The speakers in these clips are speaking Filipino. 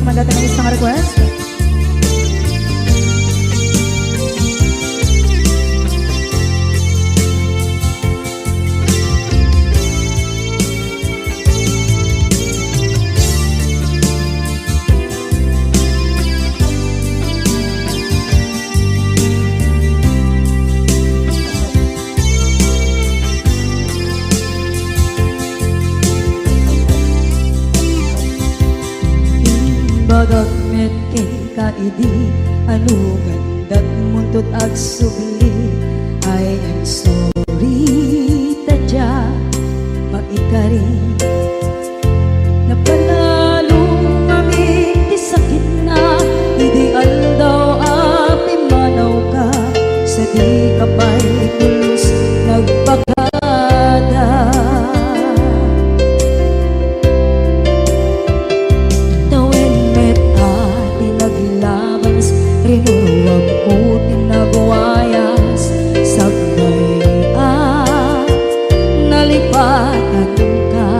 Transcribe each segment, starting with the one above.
Mandatang ng isang request. Bagagmet kay kaidi anugan dat muntot ag subli. I am sorry tadya maikari napanalo kami di sakit na ideal daw api manaw ka sa di kapay pulos nagpakada. Rinuwag ko tinagwayas sagbay nalipatan ka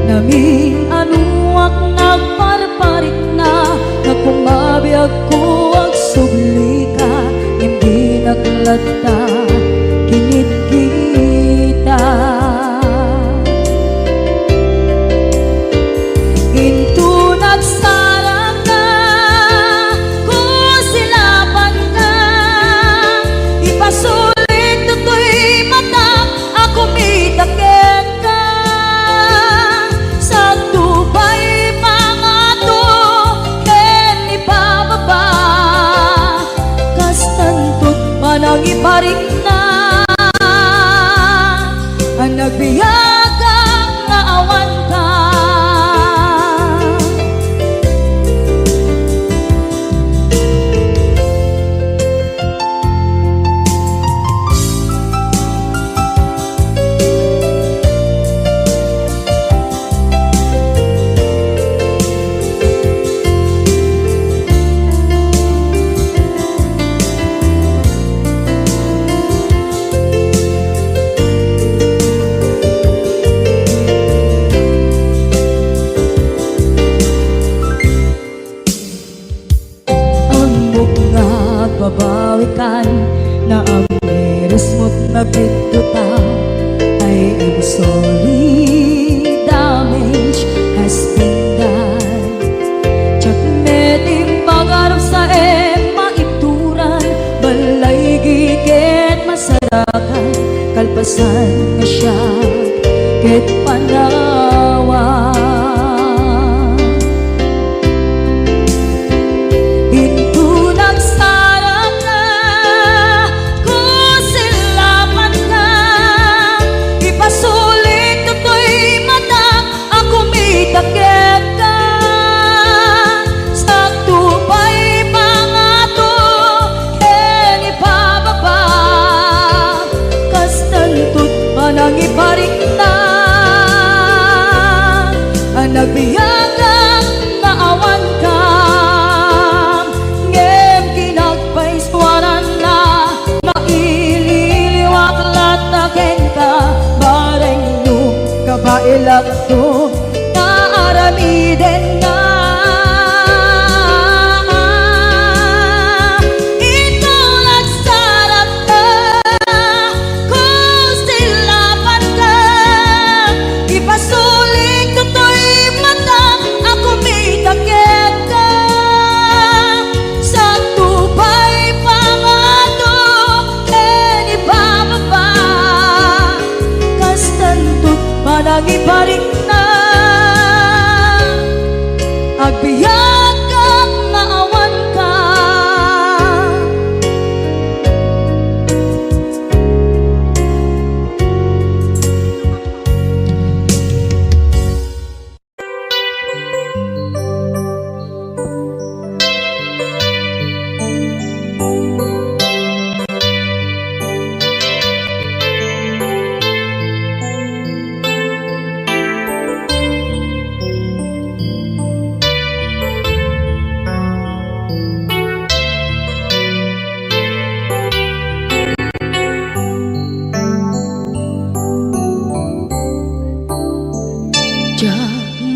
namin anuak nagparparit na nagkumabiyag ko ang subli ka hindi naglata kinit kita into nagsarang na sulit tutoy mata ako mitakit ka sa tubay mga to ken ibababa kastantut manang iparik na ang nagbiyagang nga awan ka. Babawikan na ang meres mo't nagpituta. I am sorry, damage has been done. Tsak medim pangarap sa maituran balay gigit masarakan kalpasan na siya ket panawa. Iparik na ang nagbiyagang naawan ka ngem kinagpaiswanan na maililiwak lataken ka bareng nung kabailak to naaramiden na. Iparik na agbiyak ang naawan ka.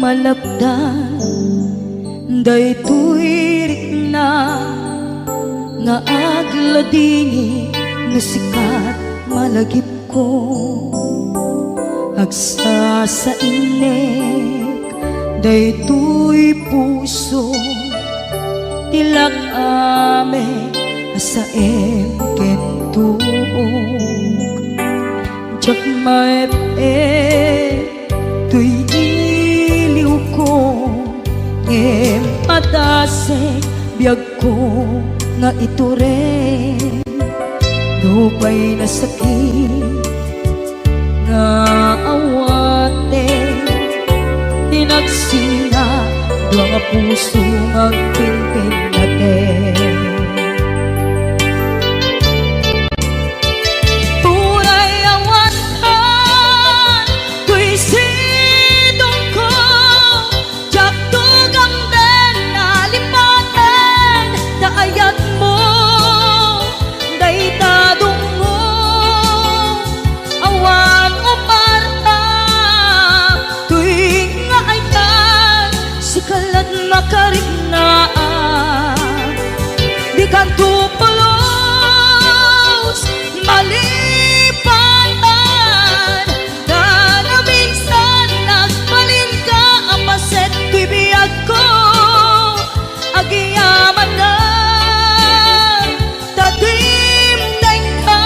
malapdan Daytoy rikna nga agladini nga sikat malagip ko agsa sa inek daytoy puso tilak ame sa kentug jak maep tuy iliw ko ngem patasek biyag ko nga ito rin lupay na sakit nga awate tinagsinga dua nga puso nga pimpin natin puray awatan tuy sidong ko jak tugang den nalipaten daayat mo daytadong mo awan umarta tuwing nga ayan sikalat makariknaan di ka tupulos malipatan na na minsan nagbalin ka ang paset tuy biyag ko agiyaman na tatimdeng ka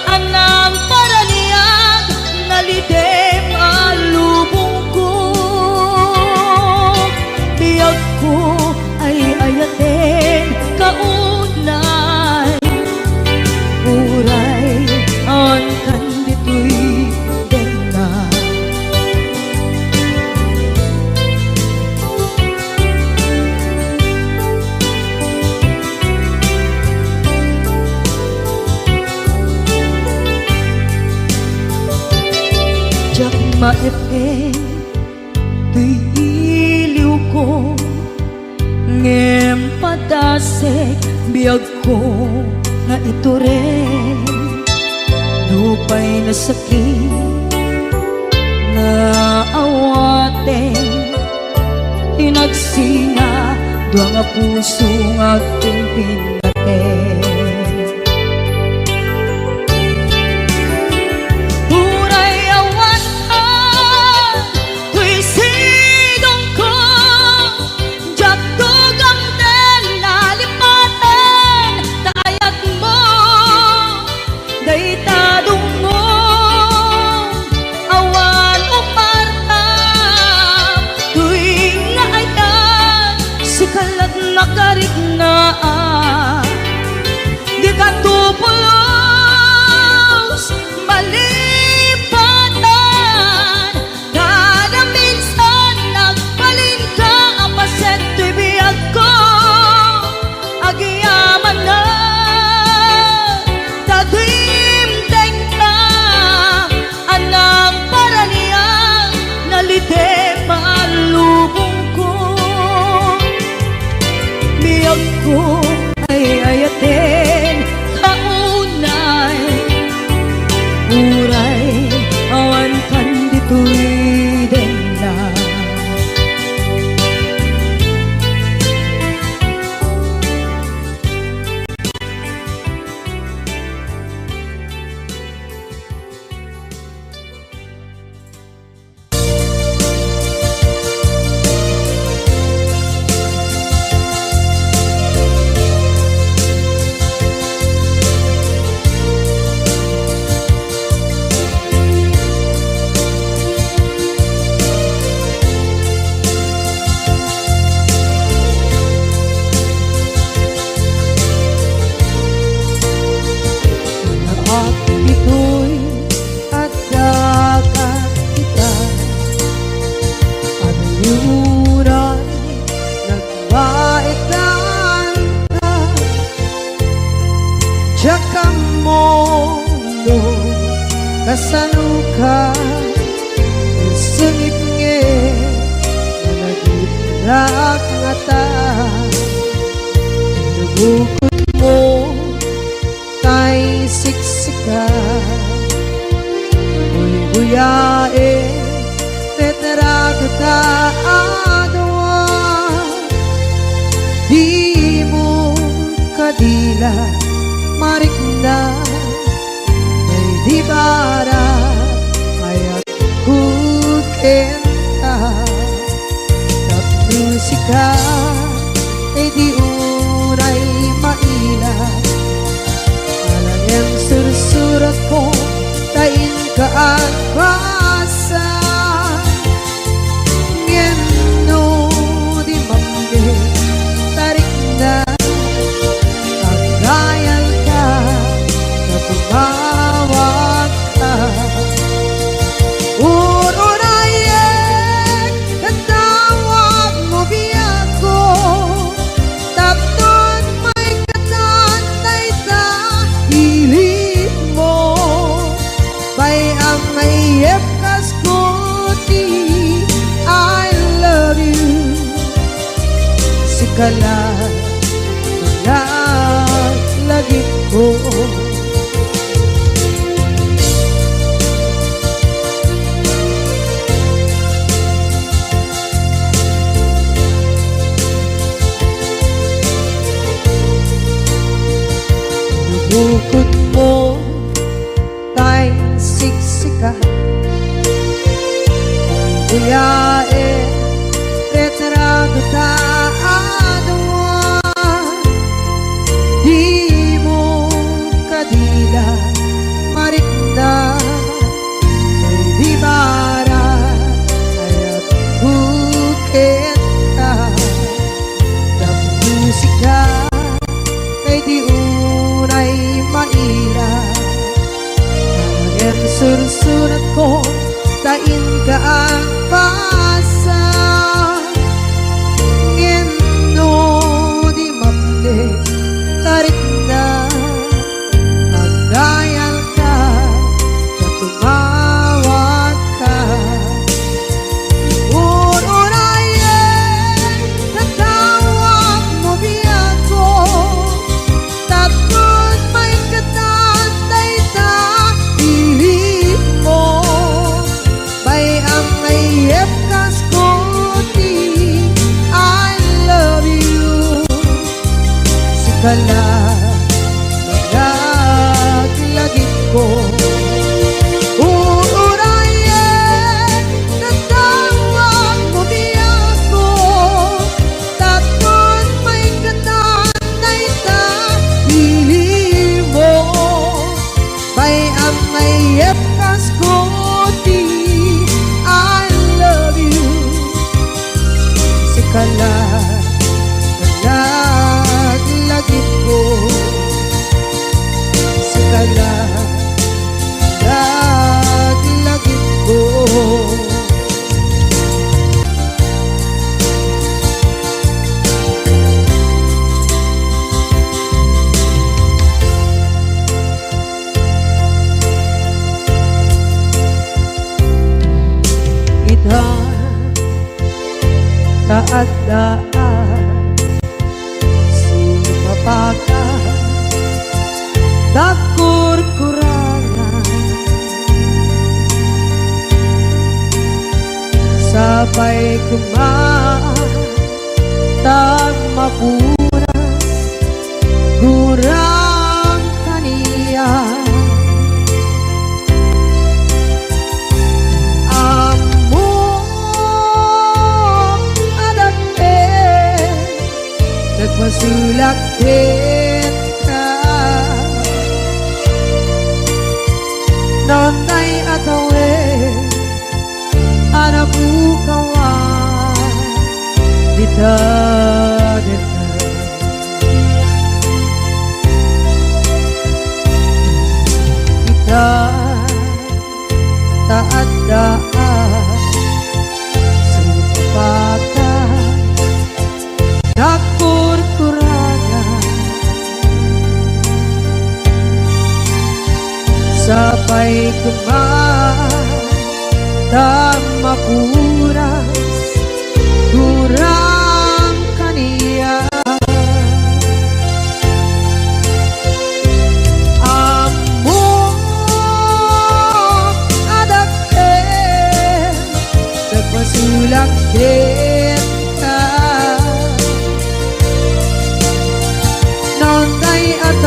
anang paraniyag nalidem alubong ko biyag ko ay ayaten kaunay uray ang kandito'y denga jak maepe tuy iliw ko ngem padasek biyag ko nga ito rin lupay na sakit na awate tinagsinga dua nga puso nga pimpin natin puray awatan tuy sidong ko jak tugang den nalipaten daayat mo daytadong mo awan umarta tuwing nga ayan sikalat makariknaan di ka tupulos malipatan kada minsan nagbalin ka ang paset tuy biyag ko agiyaman na tatimdeng ka anang paraniyang nalidem alubong ko biyag ko ay ayaten kaunay uray awan kandito'y denga at ito'y adagat kita at yuray nagbaikan ka tsaka mo no kasaluka sungit nge na nagitrak nga ta nabukod mo kay siksika Uy buyae tetra ka adwa maila marikna may di bara ayat kukenta tak musika ay di uray maila alam yang sursurat ko tain ka ang basa ngeno di mambe tarik na pagdayal ka na tumawag ka urunayek katawag mo biyako tapnon may katantay sa hilig mo bay ang mayep kaskuti I love you sikala lagi ko bukod mo tay siksika buyae retrado ta adwa di mo kadila marikna may di bara ayat buketa ng musika kay di unay maila ang sursurat ko tain ka ang pasa ngeno di mamle tarik na magdayal ka na tumawag ka ururayen natawag mo biyako tapos may katantay sa pilit mo bay ang mayep kaskuti I love you sikala lagi ko ururayen natawag mo biyako tapos may katantay sa hilig mo bay ang mayep kaskuti I love you sikala lagi ko sikala lagi ko ita taadaan sumapaka takur-kurangan sabay kumaan tag mapunas gurang kaniya masulakit ka nonday atawe anabukawan dita kita taadaan sumpakan nakur-kurangan sabay kumaan tak mapuras kurang kaniya among adake nagpasulak kita nonday at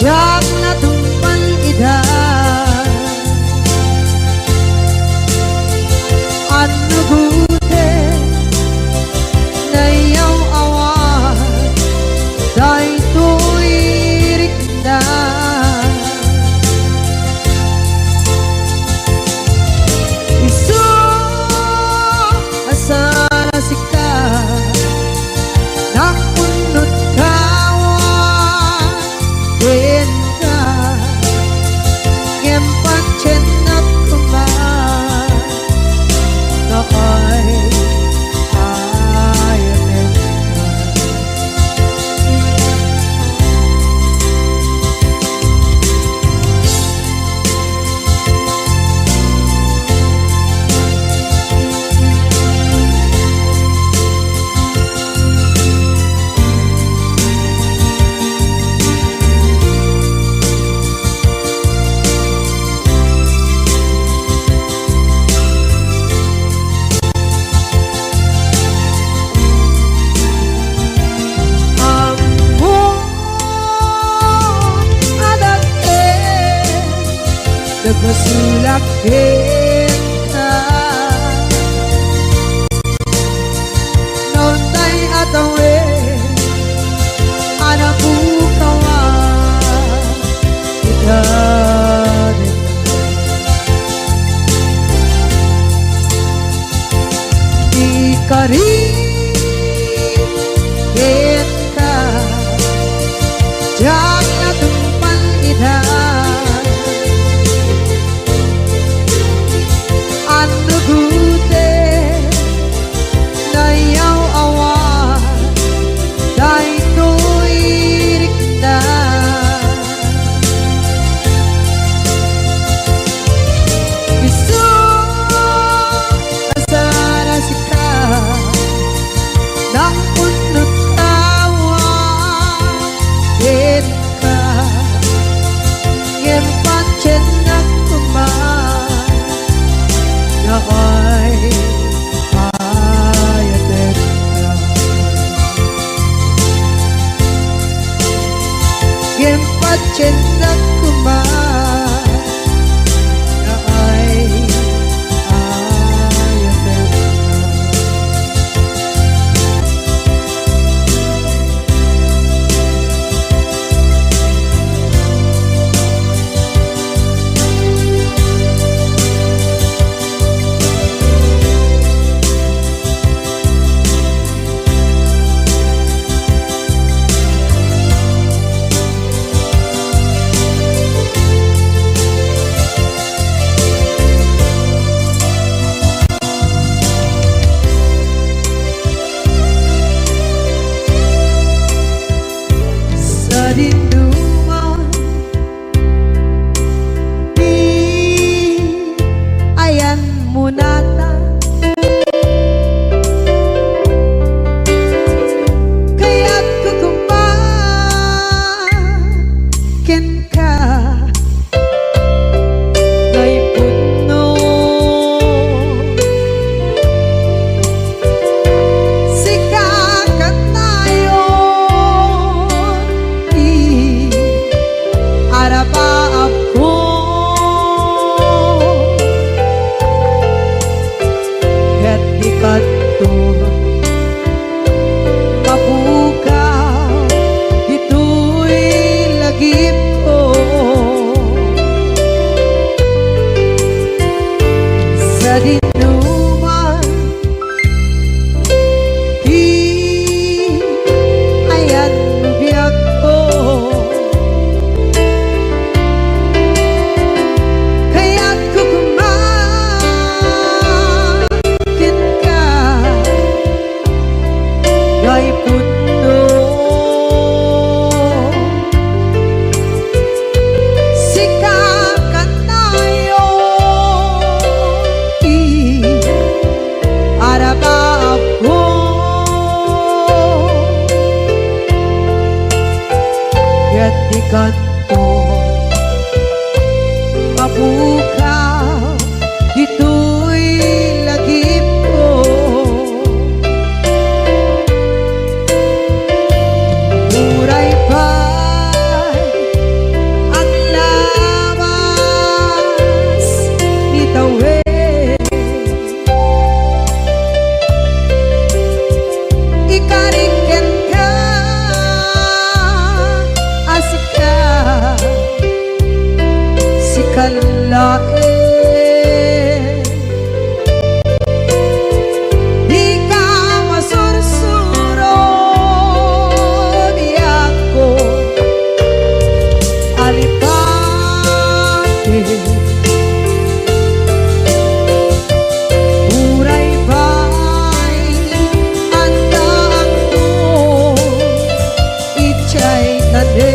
jak natumpan ida ano gute na yaw awat day tuirik na isu asana sika nakunot kawan din ka ngempat chenap kuman na ay ayanin nagmasulak kita noon tay atawe anak bukawan kita di karin kita jak natumpan ida ano gute na yaw awan day tuirik na isu asara sika nang unot kawan din ka ngempat chenak kuman na ay ayatin ka ngempat chenak kuman na ay ayatin ka sa dinduman di ayan mo nata kaya't kukumakin ka kay puno sikakat tayo arapa ako ket dikadto mapukaw dito'y lagip ko sa dinuman di ayan biyak ko kaya't kukumakin ka kay puno sikakat tayo arapa ako ket dikadto mapukaw dito'y lagip ko lalae. Di ka masursuro, di ako alipate. Uray ba'y andaan mo, itsa'y tade.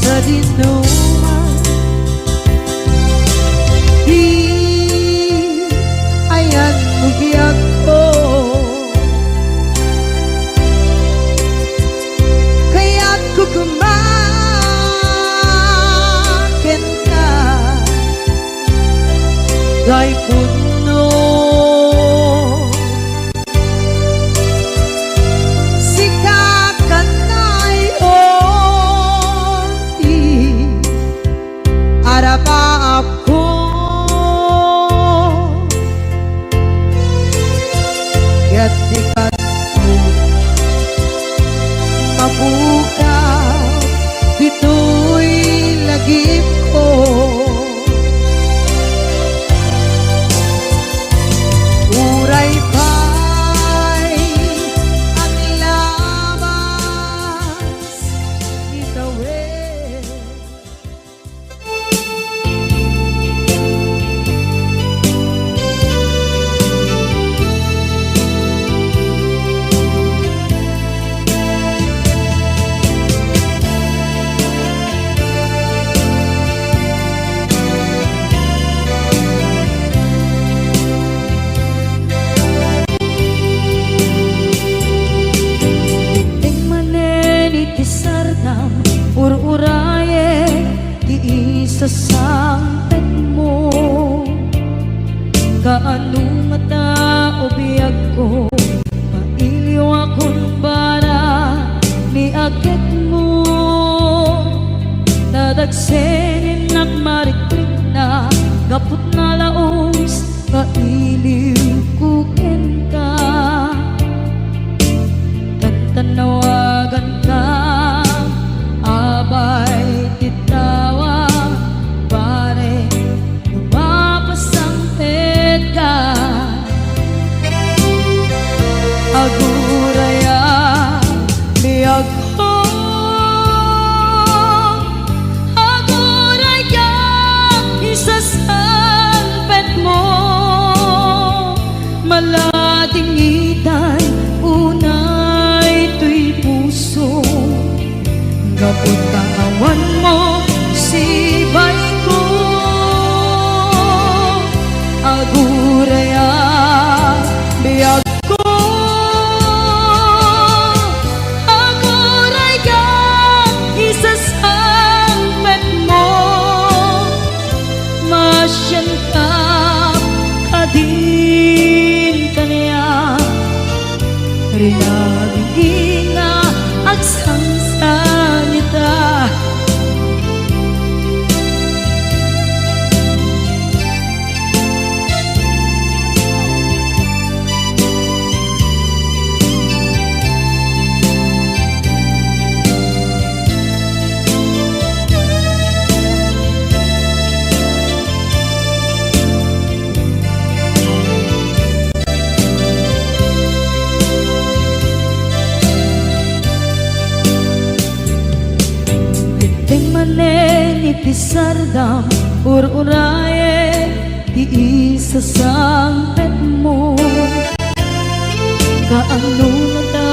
Sa dinuman, di ayan bugyan ko, kaya't kukumakin ka kay puno. Arapa ako kaya't di ka mabukaw, dito'y lagip ko. Uray ba'y ang labas itawid. Ur-uraye di isa sangpet mo, kaano mata o biyag ko, mailiw akong bara ni agad mo. Dadagsenin nagmarikrik na gapot na laos, kailiw kukin ka, tantanawagan ka. Abay titawa, pare lumapasangpet ka. Aguraya biyag ko, aguraya isasangpet mo. Maladingitan unay to'y puso, kapot katawan mo sibay ko. Aguraya biyag ko, aguraya isasangpet mo. Masyan ka kadin kaniya, rinaging nga agsangsan nita. Pisardam ur-uraye di isa sangpet kaano na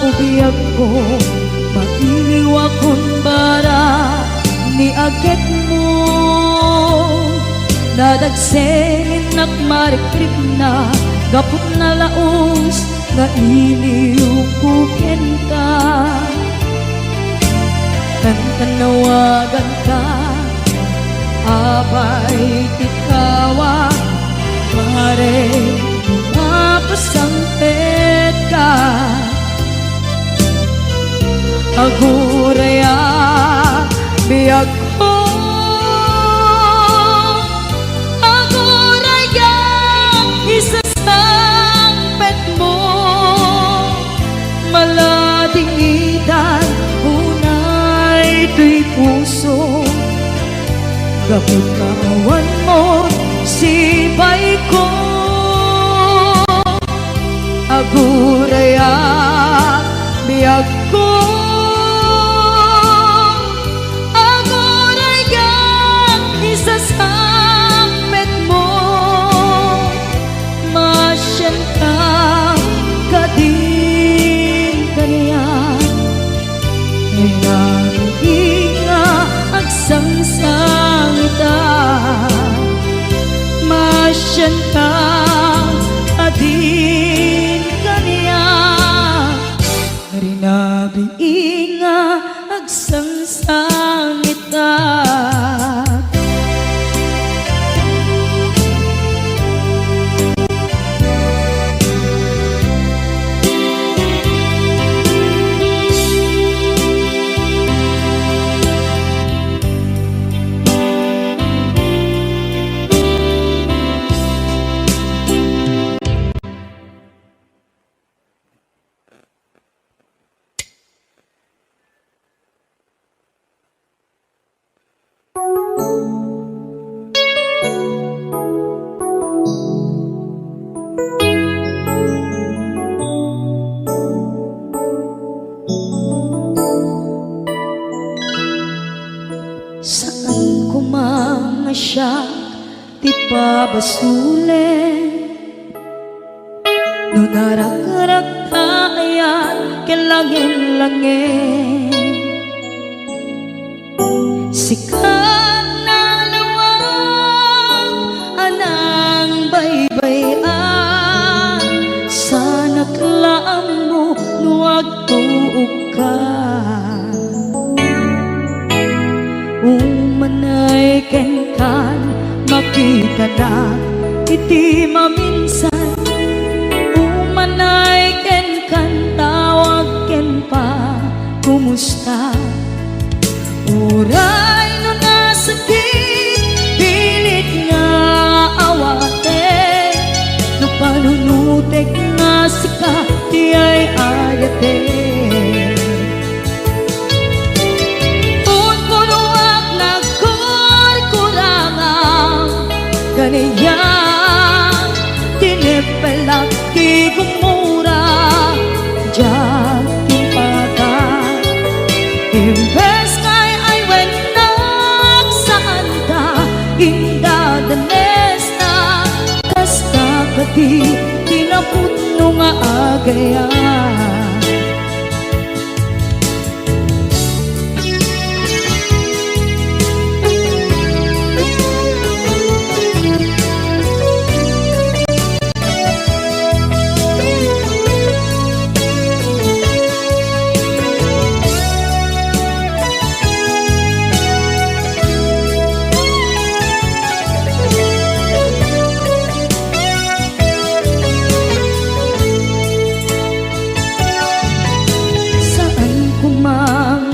taubiyag ko, mailiwa kon bara ni agit mo. Nadagsenin nak marikrip na, gapot na laos nga iliw kuken ka. Tanawagan ka, abay tikawa, pare mapasampet ka. Aguraya biyag ko, aguraya isasampet mo. Maladingitan unay tuy puso, gapot kawan mo sibay ko. Aguraya biyag ko, aguraya isasampet mo. Masyan ka kadin kaniyan, nga agsangsangita. Masyan ka adin kaniya, rinabi nga agsangsangita. Saan ko mga siya ti pabasulen, no narak-rak tayan kelangin-langin. Sikat na lawang anang baybayan, sana klaan mo nuwag tuog ka. Umanay ken kan makita na iti maminsan. Umanay ken kan tawag ken pa kumusta. Uray no nasakit pilit nga awate, no panunutek nga sika di ay ayate. Kaniyan tinipelak ti gumura diyan timpagan. Imbes kay ay wenak saan ka indadanes na, kasta kati tinaputno nga agayan.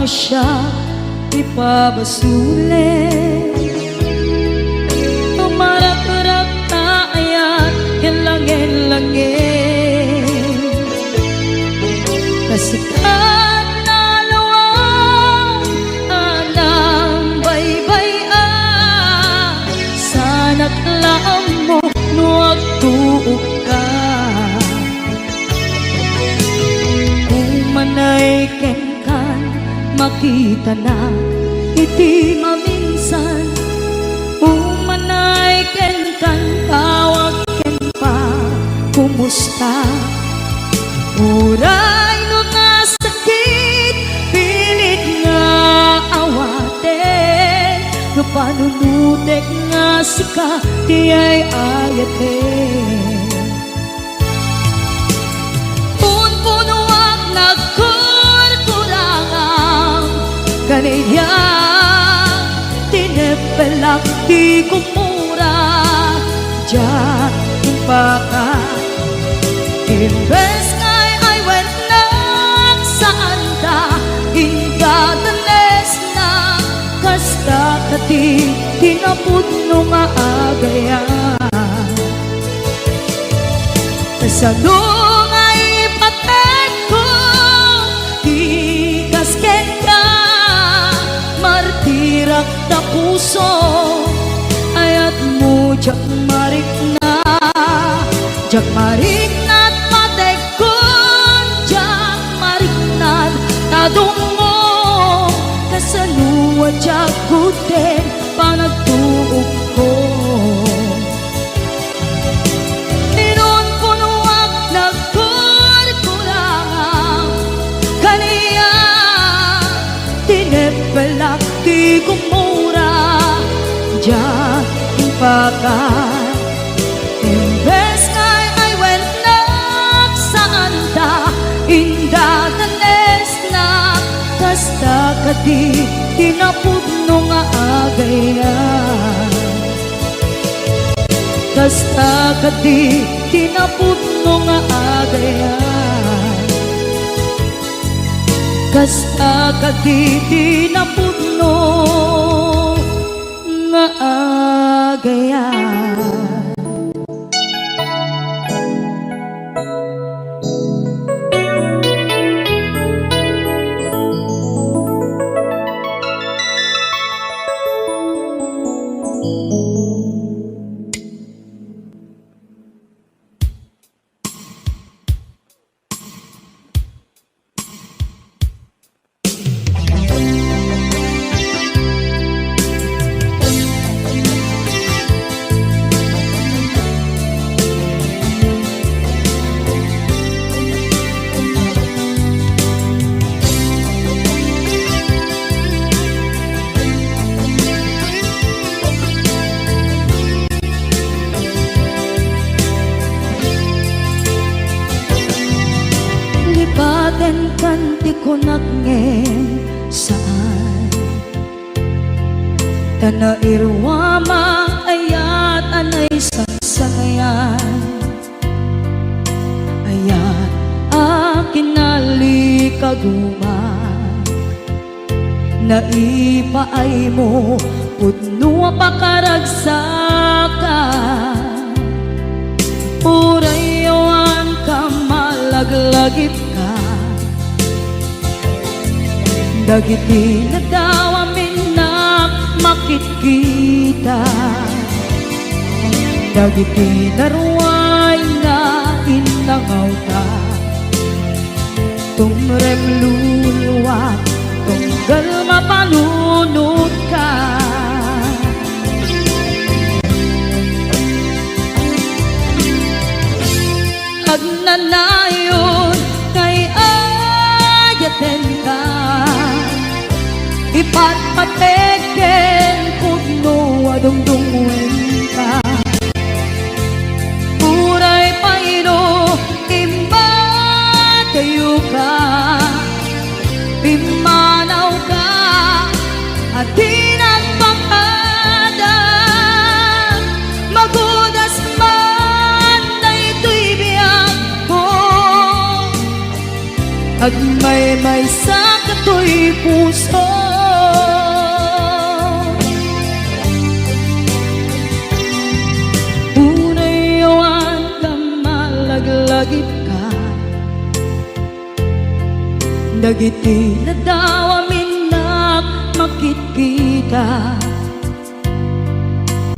Siya ipabasulen, tumarak-rak tayan kelangin-langin. Kasikat na lawang anang baybayan, sanak laang mo nuwag tuog ka. Umanay ken makita na iti maminsan. Umanay ken kan tawag ken pa kumusta. sika ti ay ayate punpunuak nagkurkurangang kaniya tinepelak di kumura diyan impaka imbes ngay ay wenak saan ta ingadanes na kasta kati tinapudno nga agayan kasadong ay patag ko di kasken ka martirak na puso ayat mo jak marik na jak marik na't patag ko jak marik na't tadungo kasaluwa jak guden panagtuog ko inon punuak nagkurkurangang kaniya tinepelak di kumura diyan impakan imbes ngay ay wenak saan ta indadanes na kasta kadi tinapudno nga agayan kasta kadi tinapudno nga agayan kasta kadi tinapudno nga agayan. Lipaten kanti ko nagngem saan Tana irwama ayat anay sangsangayan Ayat akin nalikaguman Naipaay mo pudno pakaragsakan Urayawan ka malaglagip ka Dagiti na daw amin na makikita Dagiti na ruway na inangaw ta Tumrem luluwa tunggal mapalunod ka Hagnanayon kay ayaten ka Ipatpateken pudno adungdungwen ka Puray paino imbatayo ka Pimanaw ka at di nagpapada Magudas man na ito'y biyag ko Agmay-may sa kato'y puso Unayawan ka malaglagip ka Dagiti na daw amin na makikita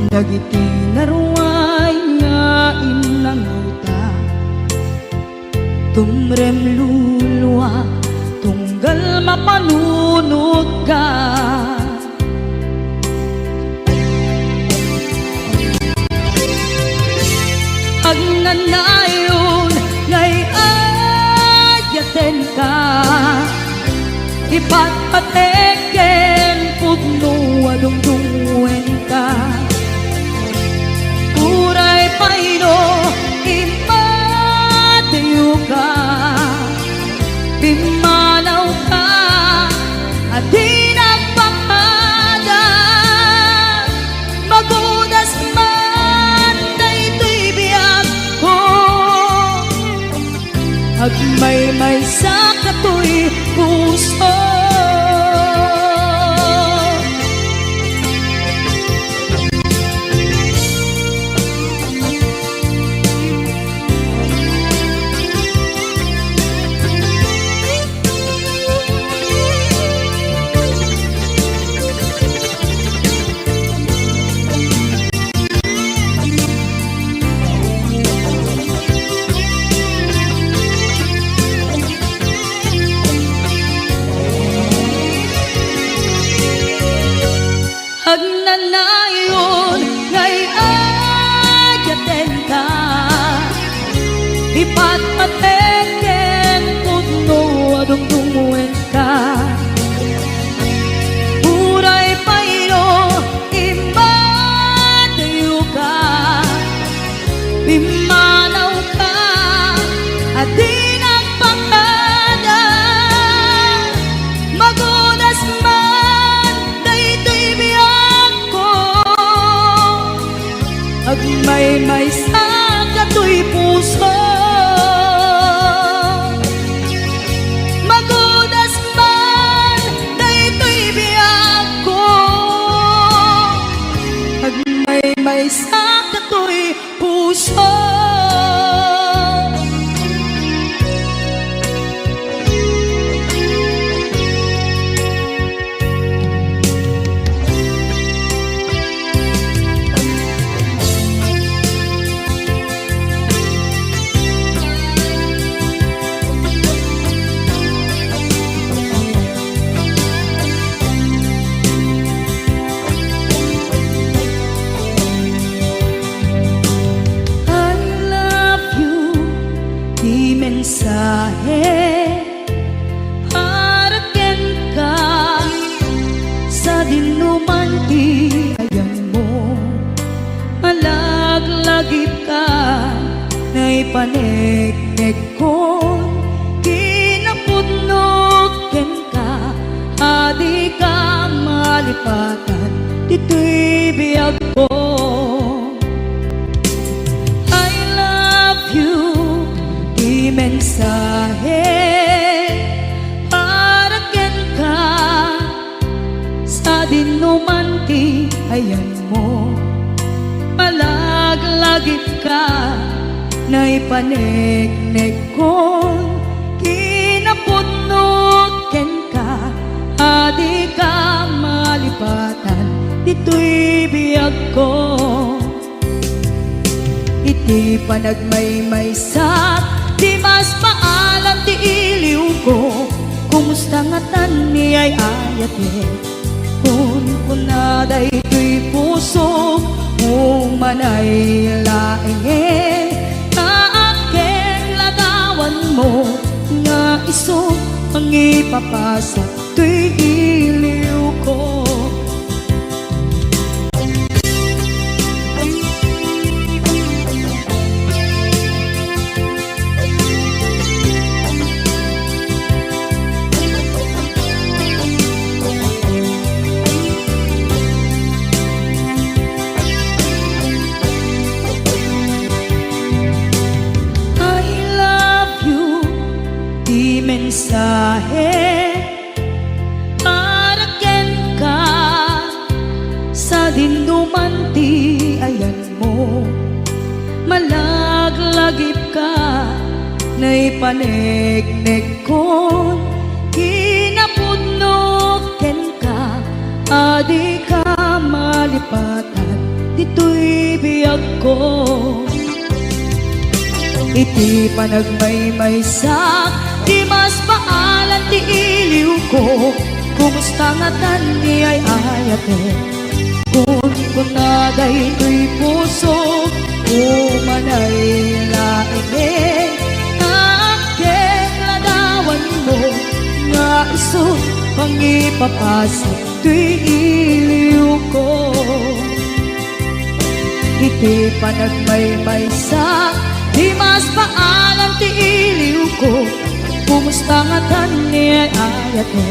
Dagiti na ruway nga inangaw ta Tumrem luluwa tunggal mapanunod ka Agnanayon ngay ayaten ka Ipatpateken pudno adungdungwen ka Agmaymay sa katoy puso. Agnanayon ngay ayaten ka, ipatpateken tudno adungdungwen ka. Buray payo imadayo ka, bimanaw ka at di nagpakada. Magunas man daytoy biyag ko, agmaymay sa katoy puso. Magunas man daytoy biyag ko, agmaymay sa katoy puso. Mensahe haraken ka sa dinuman ti ayan mo. Malaglagip ka na ipaneknek ko, kinapudnoken ka, adi ka malipatan dito'y biyag ko. I love you, mensahe haraken ka sa dinuman ti ayan mo. Malaglagip ka na ipaneknek ko, kinapudnoken ka, adi ka malipatan dito'y biyag ko. Iti panagmaymay sa di mas paalam ti iliw ko, kumusta nga tan ni ay ayate. Kun kunaday to'y puso, umanay laenge, kaaken lagawan mo, nga iso ang ipapasa to'y iliw ko. Mensahe haraken ka sa dinuman ti ayan mo. Malaglagip ka na ipaneknek ko, kinapudnoken ka, adi ka malipatan dito'y biyag ko. Iti panagmaymay sa di mas paalan ti iliw ko, kumusta nga tan ni ay ayate. Kun kunaday to'y puso, umanay laenge, kaaken ladawan mo, nga iso pangipapasa to'y iliw ko. Iti panagmaymay sa di mas paalam ti iliw ko, kumusta nga tan ni ay ayate.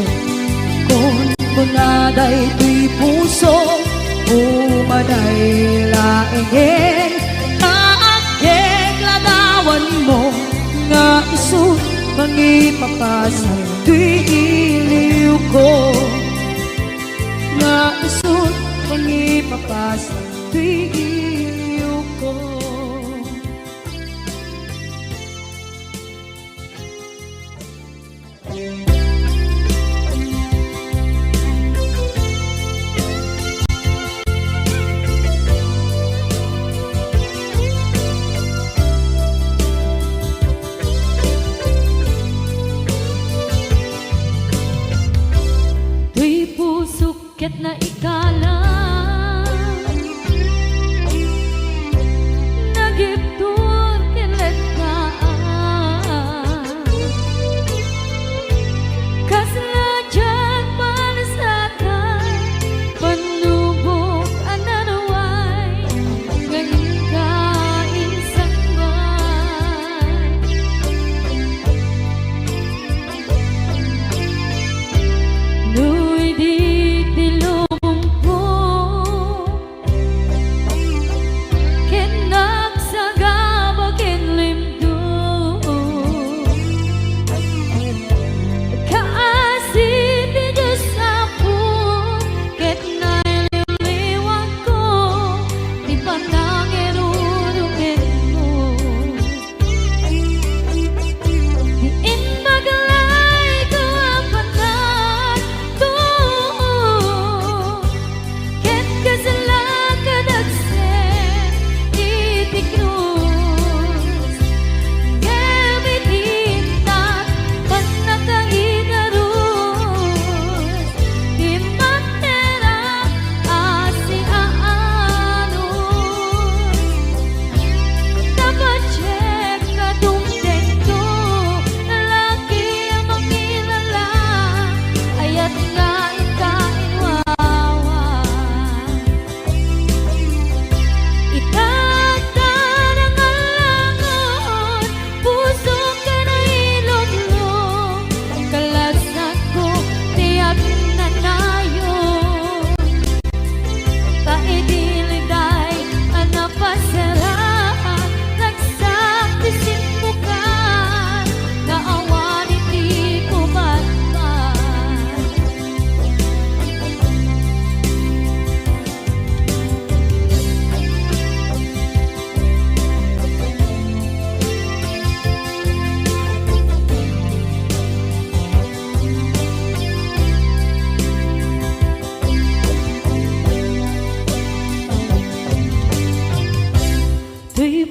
Kun kunaday to'y puso, umanay laenge, kaaken ladawan mo, nga iso mapasal tuy iliw ko nga isot pangipapasal tuy iliw ko. Ket na ikalang nagiptur kilet kaan kasadyan palasakan panubok ananaway ngayon ka insangman nuy di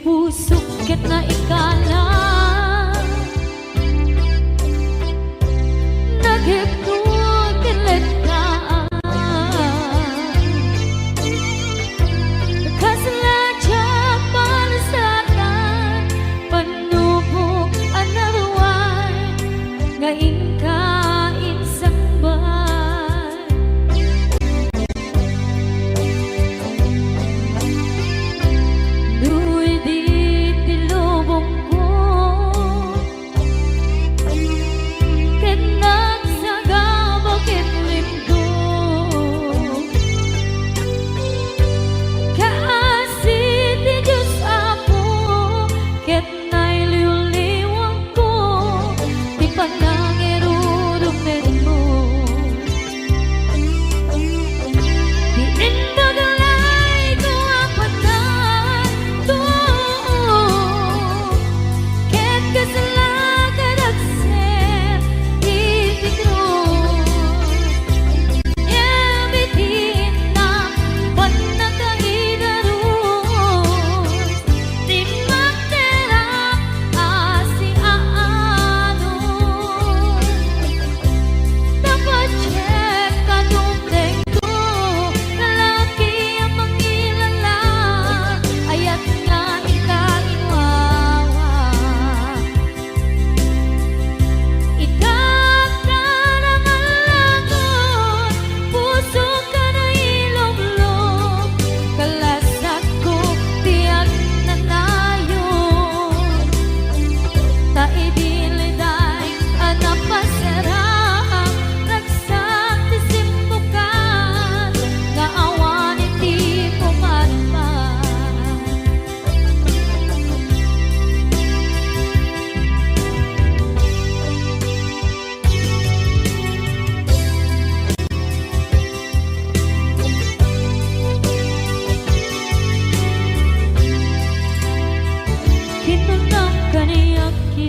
pusukit na ikalang naghiptun kilit kaan kasaladyak palasatan panubok anaruan ngayon ka insangban nuy di tilubong ko ket nagsaga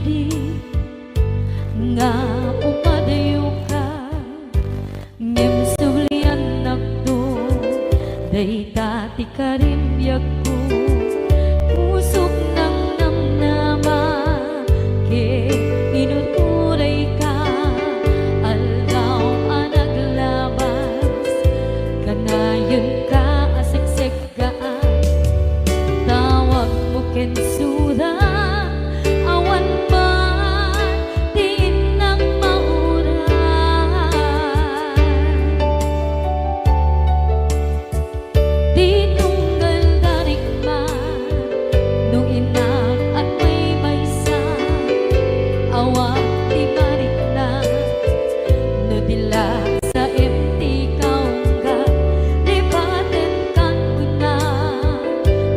diri nga umadayo ka ngem sulian nakdo day dati ka rin ko pusok ng namnama ke inuturay ka aldaw anaglabas kanayon ka asiksik gaan tawag mo kensura awan man din ng mauran di tunggal darik man no inak at may maysa awak di marik na no dila sa empty kaungga lipaten kan kuna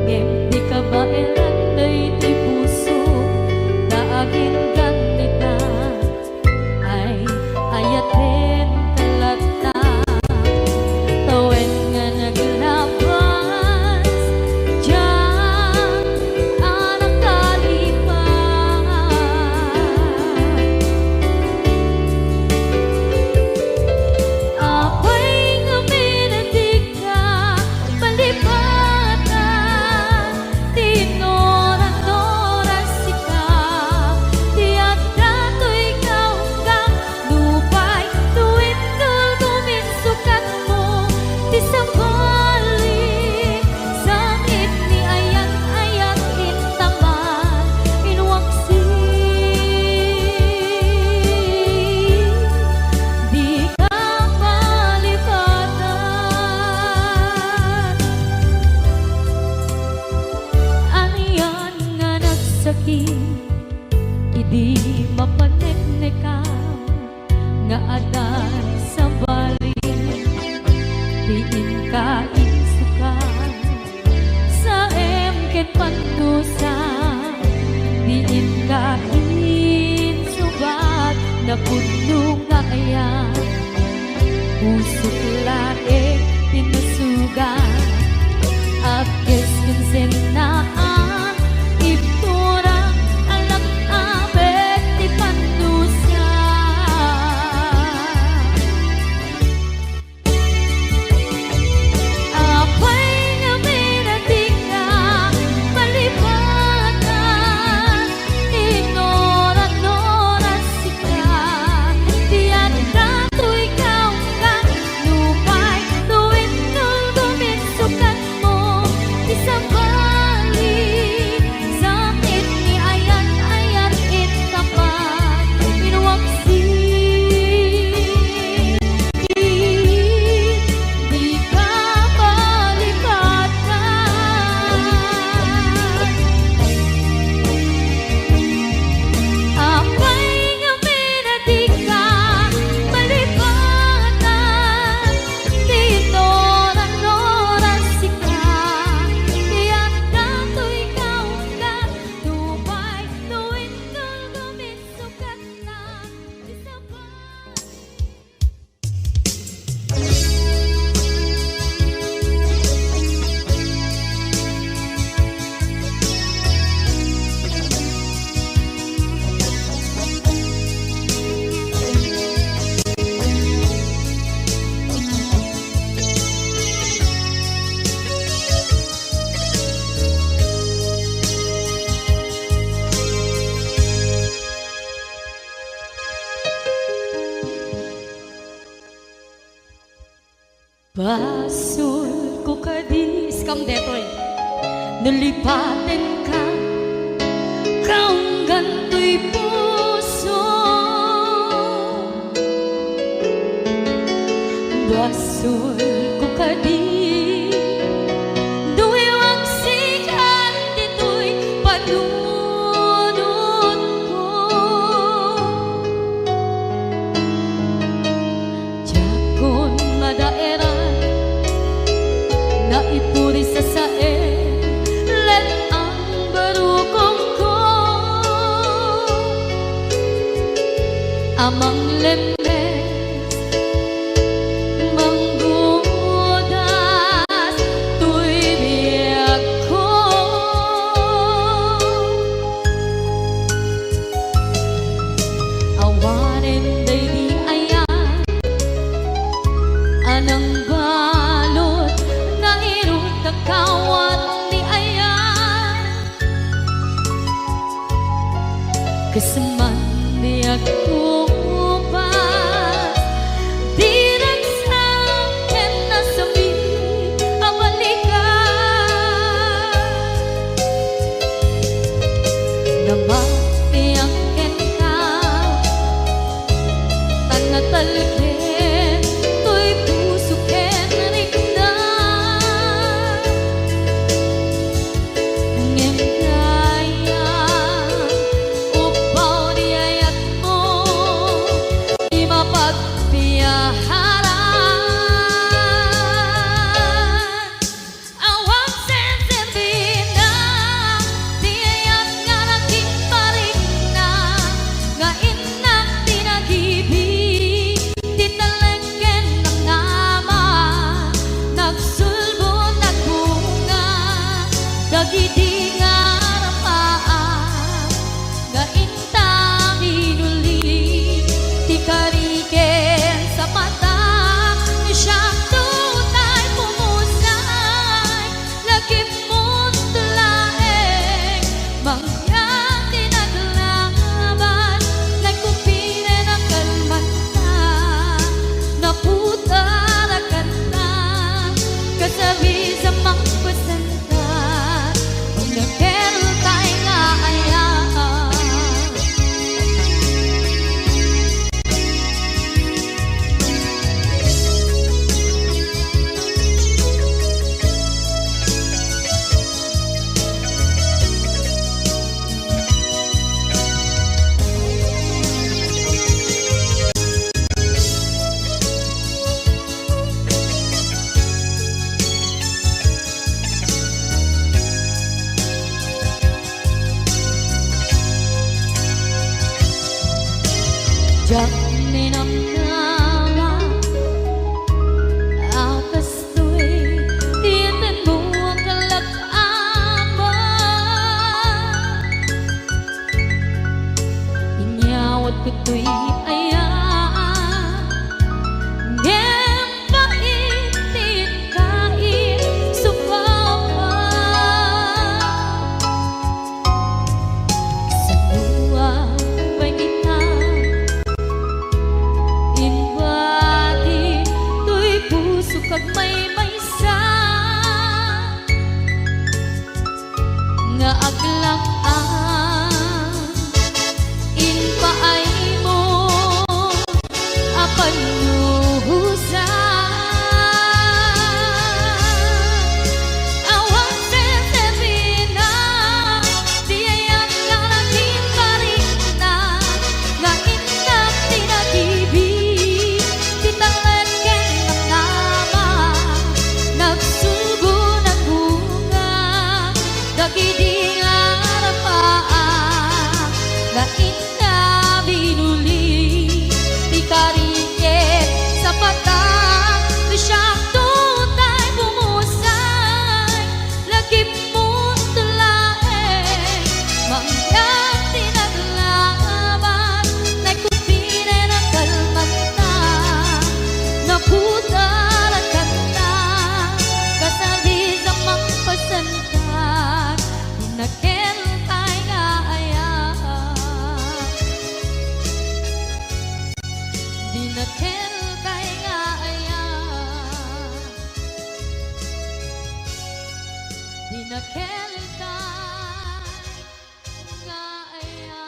ngem di ka ba elanday di puso daagin ganita ay ayaten kalata tawen nga naglabas diyan anak kalipas apay nga minadig ka palipatan tinoran-noran sika tiyak dato'y kaunggang lupay tuwid tumin sukat mo di sambali sangit ni ayan-ayan intaman inwaksi di ka malipatan aniyan nga nagsakit idi mapaneknekan nga adan sa bali diin ka insukan sa emket panusa diin ka insubat na puno nga ayan pusok lae tinusugan Abkes kinsenaan Ibturang alam abet di panusa apay nga minadig ka palipatan tinoran-noran sika tiyak dato'y kaunggang lupay tuwid tumin sukat mo di sambali sakit ni ayan-ayan intapan inwaksi di ka malipatan apay nga minadig ka malipatan tinoran-noran sika tiyak dato'y kaunggan lupay tuwid tumin sukat na di sambali Basul ko kadis kam detoy nalipaten ka kaung ganto'y puso basul ko kadis duwewang sikan dito'y panunod ko Jakon madaeran na ipuri sa sae let ang barukong ko amang lemes manggudas tuy biyak ko Kasaman di ako pas di nagsakin na sabi ang balikan na mapiangkin ka tanatalkin to'y pusukin rikna ngem kaya upaw di ayat mo di mapagpiyaharan awang sensin na di ayat nga nagkiparin na nga inak tinagibig di talengken ng naman nagsulbo nagbunga dagiti nga rapaan nga intang inuli ti kariken sa mata ni siyang tunay pumusay lagip mo't tulaeng mangyang tinaglaban nagkupirin ang kalmanta naputarakan na kasabi sa mangpasanta kung nagkero tayo nga ayaan Diyak ninamnama akas to'y tiyan mo ang kalagaman inyawat ko to'y ayaan ngem paitin kain supawan sa luwa pangitan inbati to'y puso kag may maysa nga aglaan inpaay mo apan awang sesebina di ayat nga nagkiparin na nga inak tinagibig di talengken ng naman nagsugo nagbunga dagiti nga rapaan nga inna binuli di kariken sa patang di siyang tutay pumusay lagip mo't tulaeng mangyang tinaglaban nagkupirin ang kalmanta naputarakan na kasabi sa mangpasantan dinakentay nga ayaan dinakentay nga ayaan dinakentay nga ayaan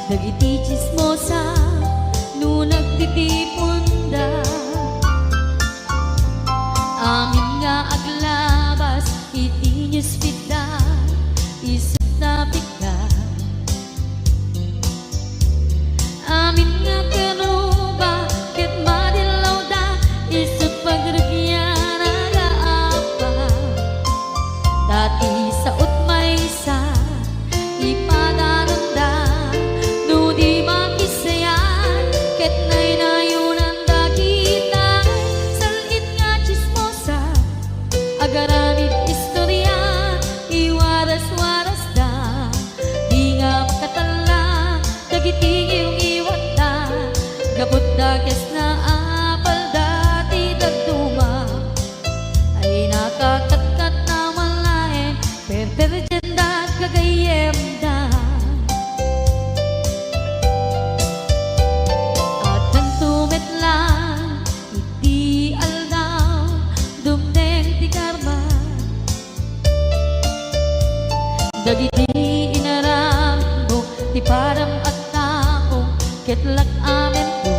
dagiti chismosa no nagtitipunda amin nga aglabas iti newsfeed isip na bigla amin nga kanuba ket madilaw da isip pagragyan aga apa dati agaramid istorya, iwaras-waras da, di nga makatala, dagiting yung iwat da, gabot da kes na apal dati dagduma, ay nakakatkat na malain, perperjen da kagayem da. At nang tumit lang, iti aldaw, dumdeng ti karma, dagiti inaram mo, ti param at tao, ketlak amen ko.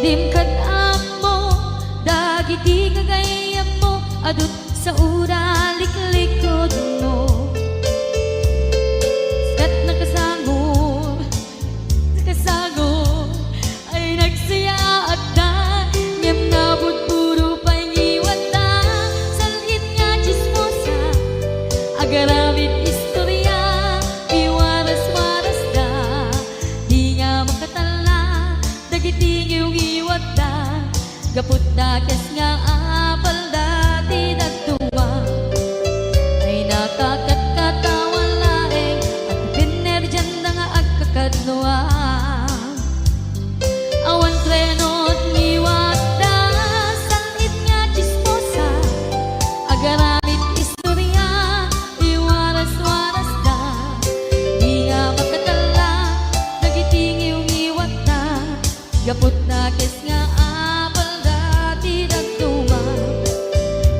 Dimkad mo, dagiti kagayam mo, adut sa ura liklikod mo. Skat nakasagod, nakasagod, ay nagsaya at da, ngem nabot puro pangiwat da, salhit nga chismosa, agaramid istorya, iwaras-waras da, di nga makatala, dagiting yung iwat da, gaput da kes nga apal dati dagtuma, ay nakakatkatawan laeng, at pinerjan da nga agkakadnoa. Awan trenot ngiwat da, salhit nga chismosa, agaramid istorya, iwaras-waras da, di nga makatala, dagiting yung iwat da, gaput na kes nga apal dati dagtuma,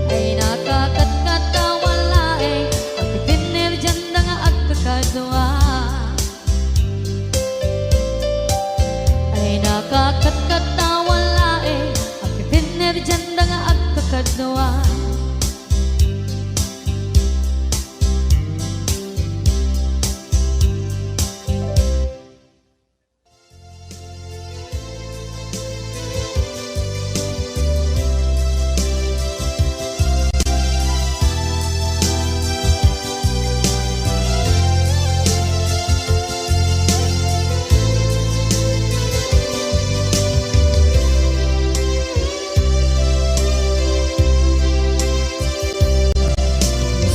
ay nakakatkatawan laeng, at pinerjan da nga agkakadnoa. Ay nakakatkatawan laeng, at pinerjan da nga agkakadnoa.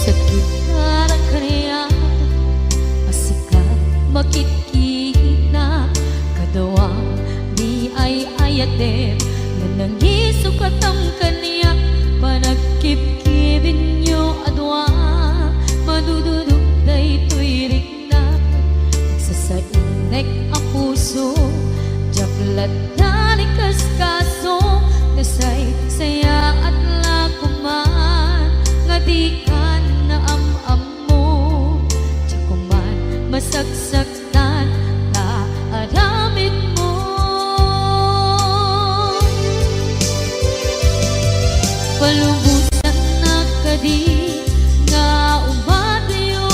Sakit na kaniya, masika makikita, kadawang di ay ayatem, yan ang isukatam kaniya, panagkip-kibin nyo adwa, madududuk day tuwirik na, nagsasainek ang puso, jaklat na likas kaso, nasay saya at lakuman, nga di ka na am-am mo, tsakuman masagsaktan na aramid mo. Palubusan na kadi nga umadayo,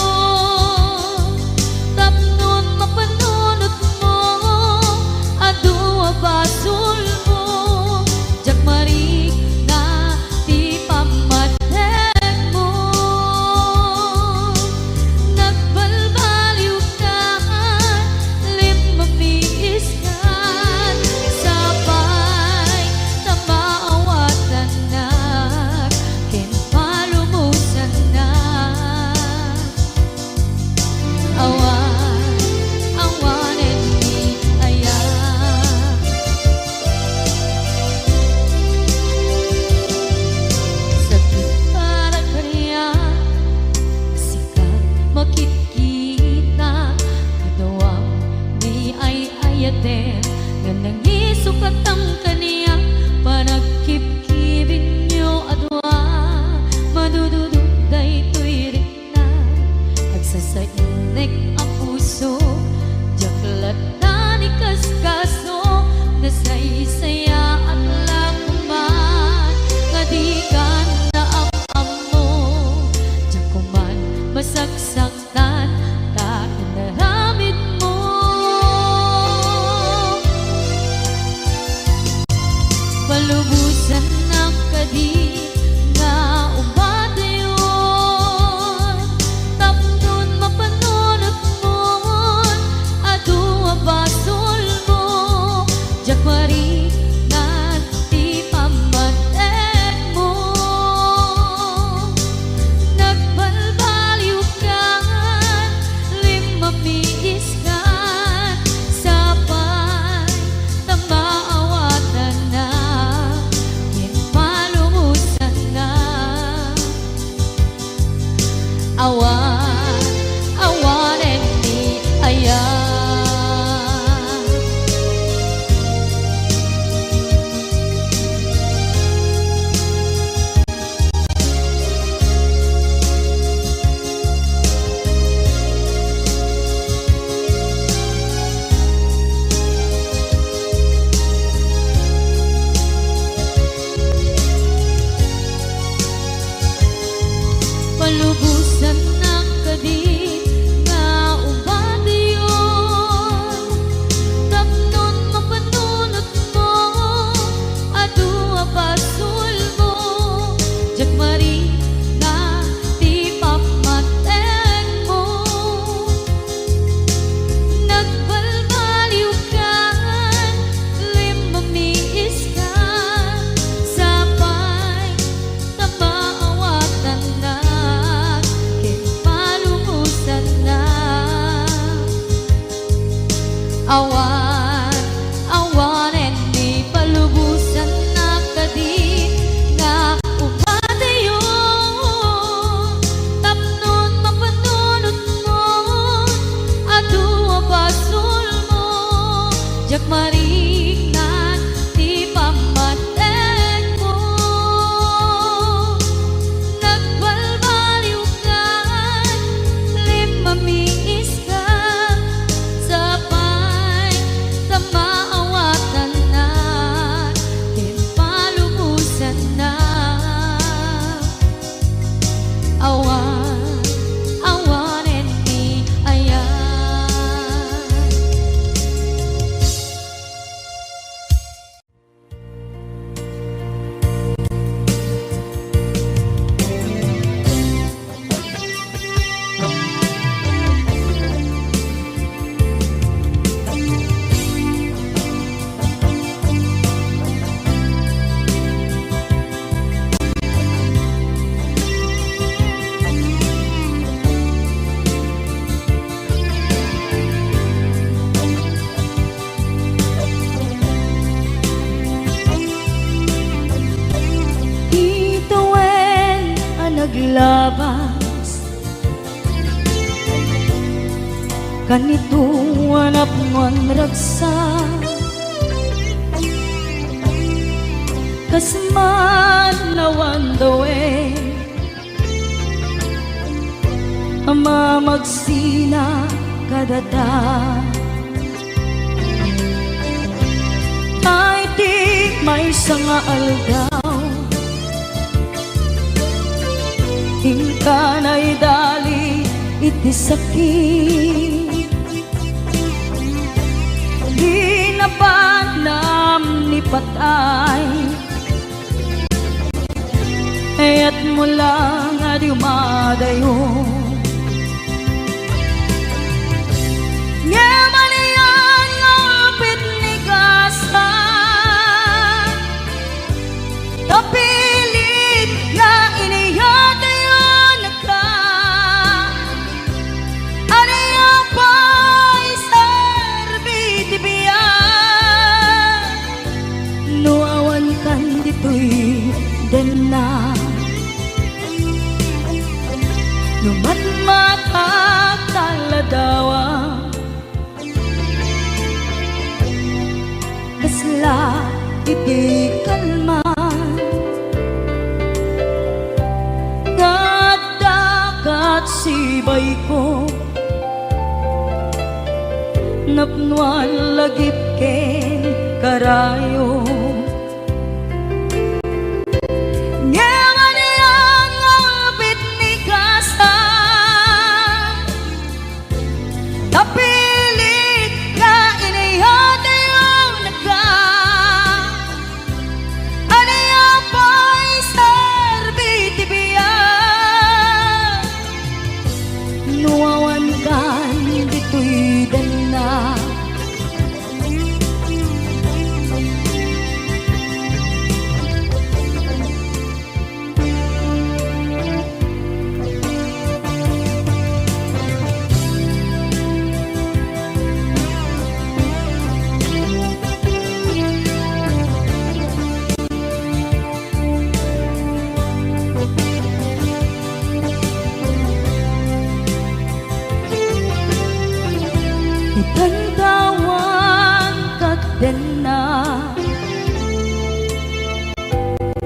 tapnon mapanunot mo, adua basul mo, jak marik na ti pamatek mo, nagbalbaliw ka, limamiis ka, sabay na maawatan na naglabas kanito anap ngon ragsa kasman nawan dawe ama magsina kadata ay di may sanga aldaw hingka na'y dali iti sakit di na panam ni patay ayat mo lang at umadayo ngaman iyan ngapit ni kasa tapilit na iniyat ayon naka aniya pa'y serbiti biya nuawan kan dito'y dena lumatmatak taladawa kasla iti kalman ngadakat sibay ko napnuan lagip ken karayo tapilit na iniyat ayong naga aniya pa'y serbiti biya nuawan kan dito'y dana itantawan kakden na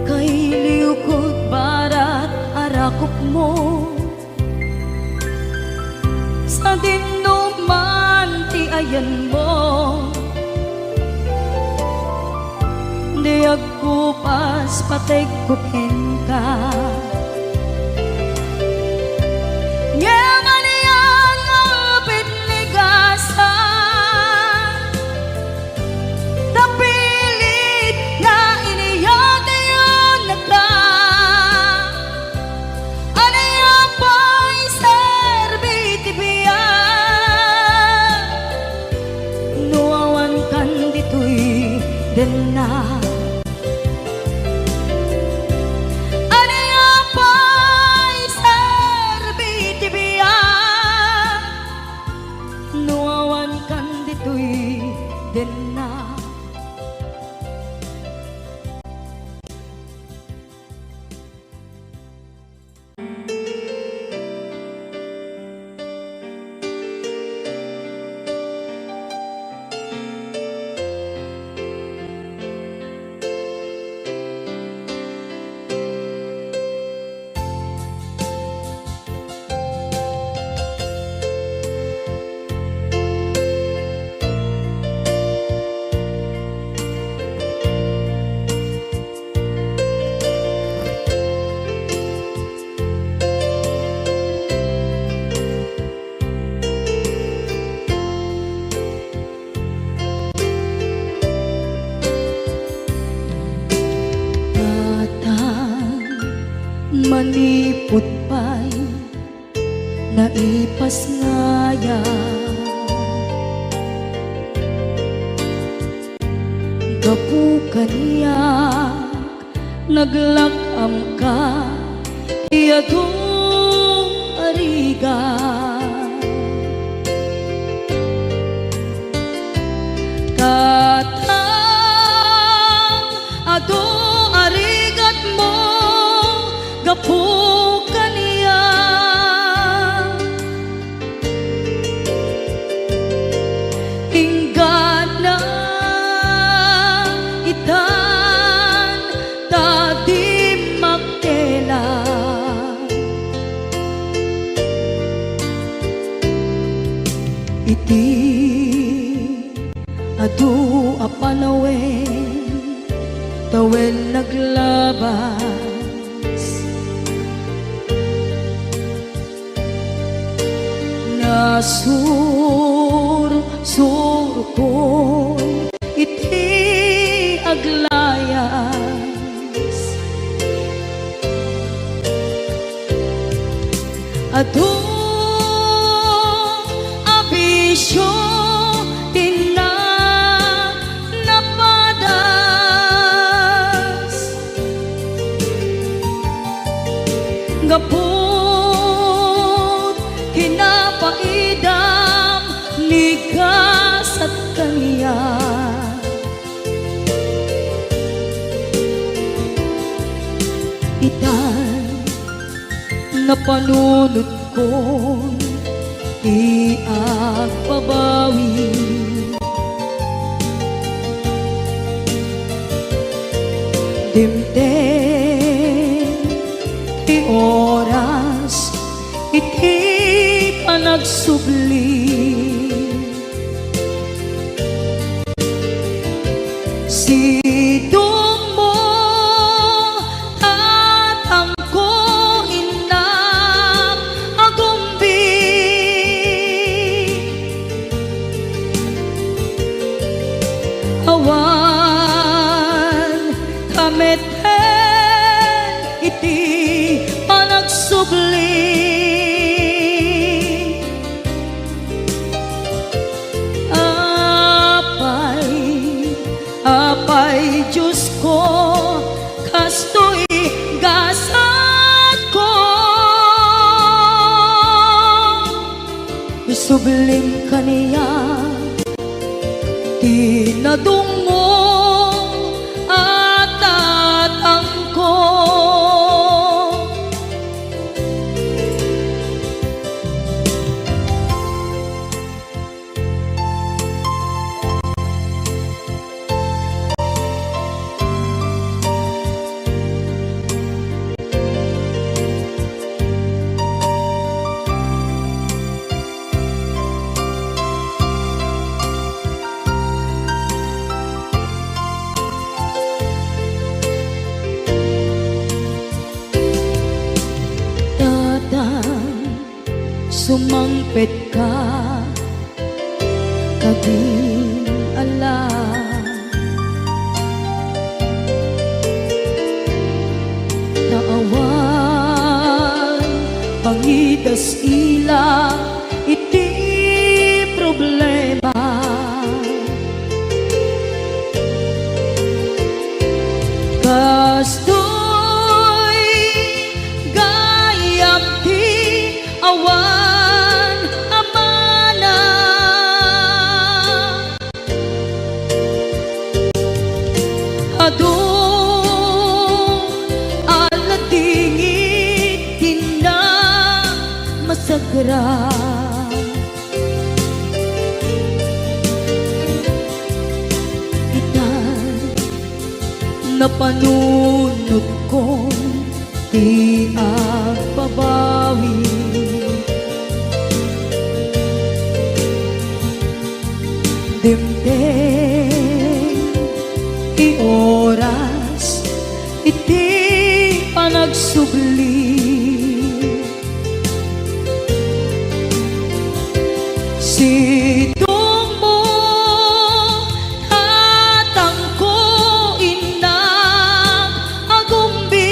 kay liukod barat arakop mo sa dinuman ti ayan mo di ako pas patay kupen ka ngaman iyan ngapit ni gasa tapilit na iniyat ayon naka aniya pa'y serbiti biya nuawan kan dito'y dena aniya pa'y serbiti biya nuawan kan dito'y dena manipot pa'y naipas ngaya gapukan niya naglakam ka iyadong ariga katang ado arigat mo gapukan tu apanawen tawen naglabas nasur ko iti aglayas adong abisyo gapot kinapaidam nigas at kaniya itan na panunod ko iagbabawi dimdem ti oras iti panagsubli sidong mo tatangko inak agumbi awan kameten iti panagsubli apay Diyos ko kastoy gasat ko isubling kaniya tinadungo at tatangko sumangpet ka kading alam naawan pangidas ila iti problema kastoy gayam ti awan adong aladingit tina masagra itan napanunod ko ti agbabawi dimdem ti oras iti panagsubli sidong mo tatangko inak agumbi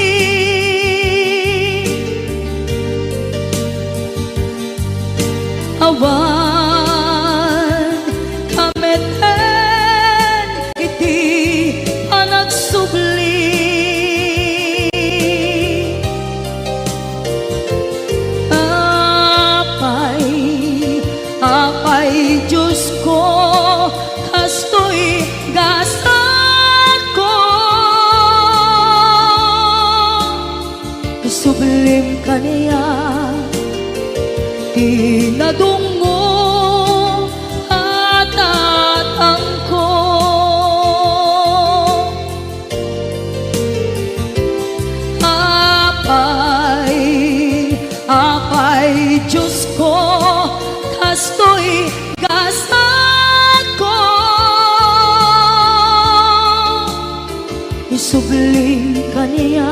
awan kameten iti panagsubli apay Diyos ko kastoy gasat ko sublim kaniya tinadungo at tatangko apay Diyos ko kastoy gasat ko subling kaniya